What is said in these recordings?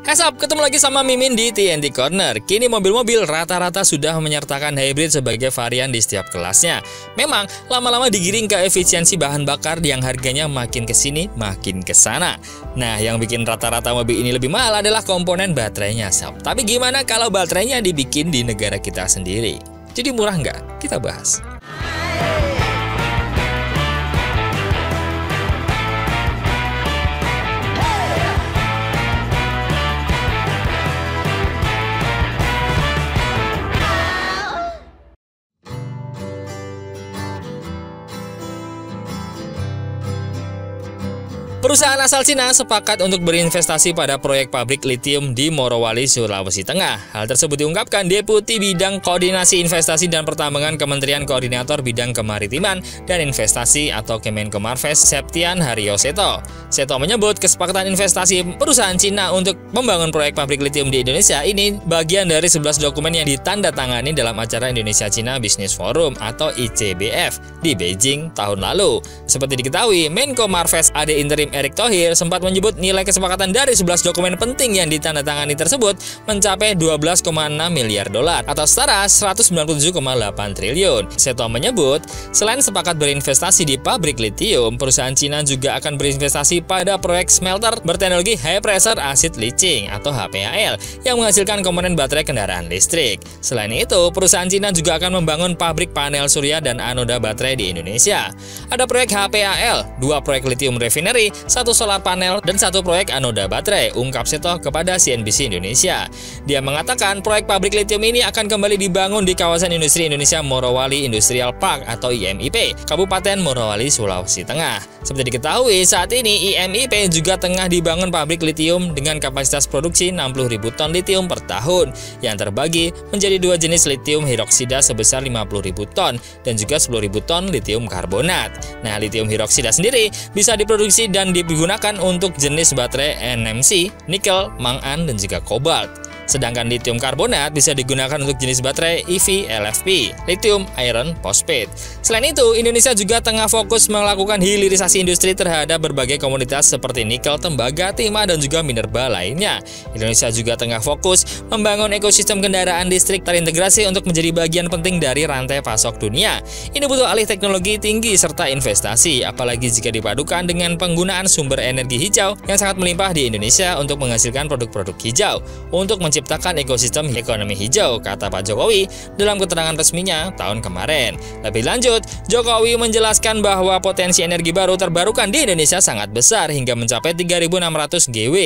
Up, ketemu lagi sama Mimin di TNT Corner. Kini mobil-mobil rata-rata sudah menyertakan hybrid sebagai varian di setiap kelasnya. Memang lama-lama digiring ke efisiensi bahan bakar yang harganya makin kesini makin kesana. Nah, yang bikin rata-rata mobil ini lebih mahal adalah komponen baterainya, Sob. Tapi gimana kalau baterainya dibikin di negara kita sendiri? Jadi murah nggak? Kita bahas. Perusahaan asal Cina sepakat untuk berinvestasi pada proyek pabrik litium di Morowali, Sulawesi Tengah. Hal tersebut diungkapkan Deputi Bidang Koordinasi Investasi dan Pertambangan Kementerian Koordinator Bidang Kemaritiman dan Investasi atau Kemenko Marves, Septian Haryo Seto. Seto menyebut kesepakatan investasi perusahaan Cina untuk membangun proyek pabrik litium di Indonesia ini bagian dari 11 dokumen yang ditandatangani dalam acara Indonesia-Cina Business Forum atau ICBF di Beijing tahun lalu. Seperti diketahui, Menko Marves Ade Interim Erick Thohir sempat menyebut nilai kesepakatan dari 11 dokumen penting yang ditandatangani tersebut mencapai 12,6 miliar dolar atau setara 197,8 triliun. Seto menyebut, selain sepakat berinvestasi di pabrik litium, perusahaan Cina juga akan berinvestasi pada proyek smelter berteknologi High Pressure Acid Leaching atau HPAL yang menghasilkan komponen baterai kendaraan listrik. Selain itu, perusahaan Cina juga akan membangun pabrik panel surya dan anoda baterai di Indonesia. Ada proyek HPAL, 2 proyek lithium refinery, 1 solar panel, dan 1 proyek anoda baterai, ungkap Seto kepada CNBC Indonesia. Dia mengatakan proyek pabrik litium ini akan kembali dibangun di kawasan industri Indonesia Morowali Industrial Park atau IMIP, Kabupaten Morowali, Sulawesi Tengah. Seperti diketahui, saat ini IMIP juga tengah dibangun pabrik litium dengan kapasitas produksi 60.000 ton litium per tahun, yang terbagi menjadi 2 jenis litium hidroksida sebesar 50.000 ton dan juga 10.000 ton litium karbonat. Nah, litium hidroksida sendiri bisa diproduksi dan digunakan untuk jenis baterai NMC, nikel, mangan, dan juga kobalt. Sedangkan litium karbonat bisa digunakan untuk jenis baterai EV LFP, lithium iron phosphate. Selain itu, Indonesia juga tengah fokus melakukan hilirisasi industri terhadap berbagai komoditas seperti nikel, tembaga, timah, dan juga minerba lainnya. Indonesia juga tengah fokus membangun ekosistem kendaraan listrik terintegrasi untuk menjadi bagian penting dari rantai pasok dunia. Ini butuh alih teknologi tinggi serta investasi, apalagi jika dipadukan dengan penggunaan sumber energi hijau yang sangat melimpah di Indonesia untuk menghasilkan produk-produk hijau. Untuk menciptakan ekosistem ekonomi hijau, kata Pak Jokowi dalam keterangan resminya tahun kemarin. Lebih lanjut, Jokowi menjelaskan bahwa potensi energi baru terbarukan di Indonesia sangat besar hingga mencapai 3.600 GW,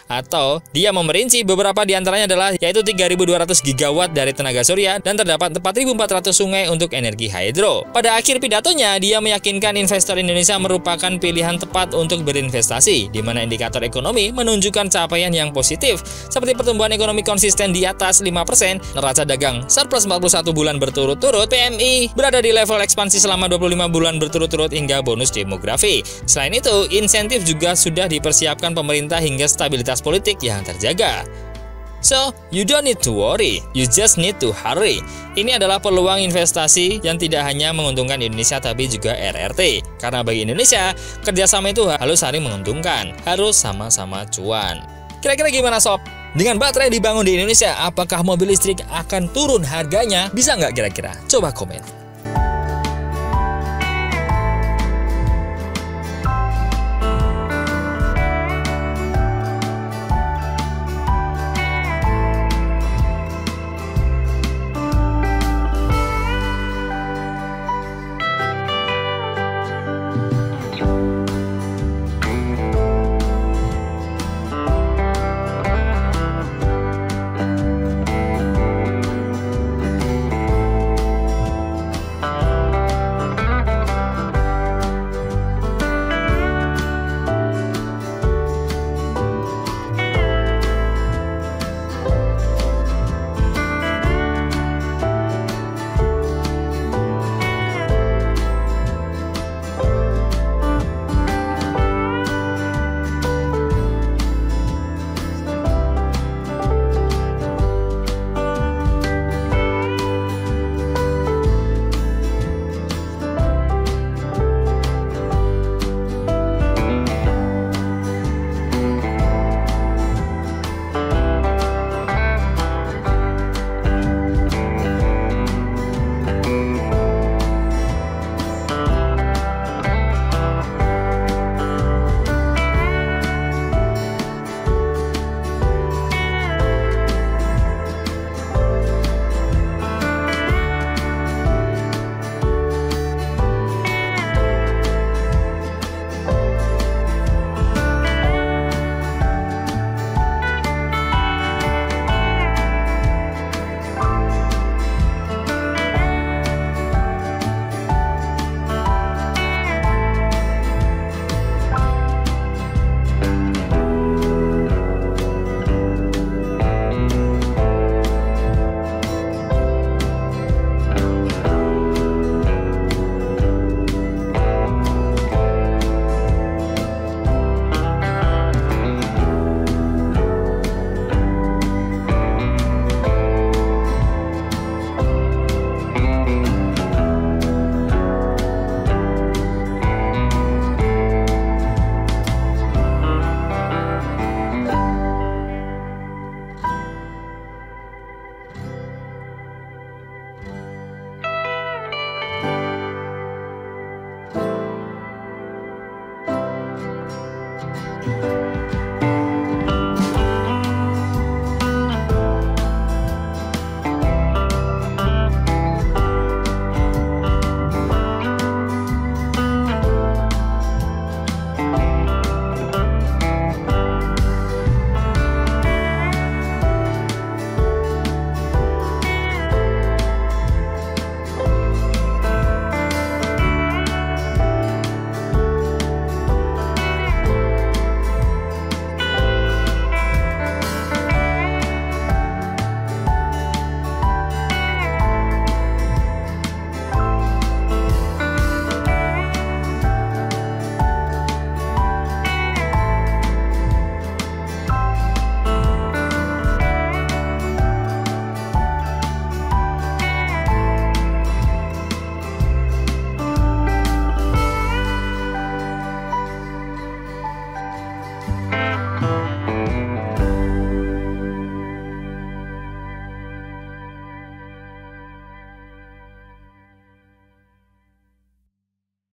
atau dia memerinci beberapa diantaranya adalah yaitu 3.200 gigawatt dari tenaga surya dan terdapat 4.400 sungai untuk energi hidro. Pada akhir pidatonya, dia meyakinkan investor Indonesia merupakan pilihan tepat untuk berinvestasi, di mana indikator ekonomi menunjukkan capaian yang positif seperti pertumbuhan ekonomi konsisten di atas 5%, neraca dagang surplus 41 bulan berturut-turut, PMI berada di level ekspansi selama 25 bulan berturut-turut hingga bonus demografi. Selain itu, insentif juga sudah dipersiapkan pemerintah hingga stabilitas politik yang terjaga. So, you don't need to worry, you just need to hurry. Ini adalah peluang investasi yang tidak hanya menguntungkan Indonesia tapi juga RRT. Karena bagi Indonesia, kerjasama itu harus saling menguntungkan, harus sama-sama cuan. Kira-kira gimana, Sob? Dengan baterai dibangun di Indonesia, apakah mobil listrik akan turun harganya? Bisa nggak kira-kira? Coba komen.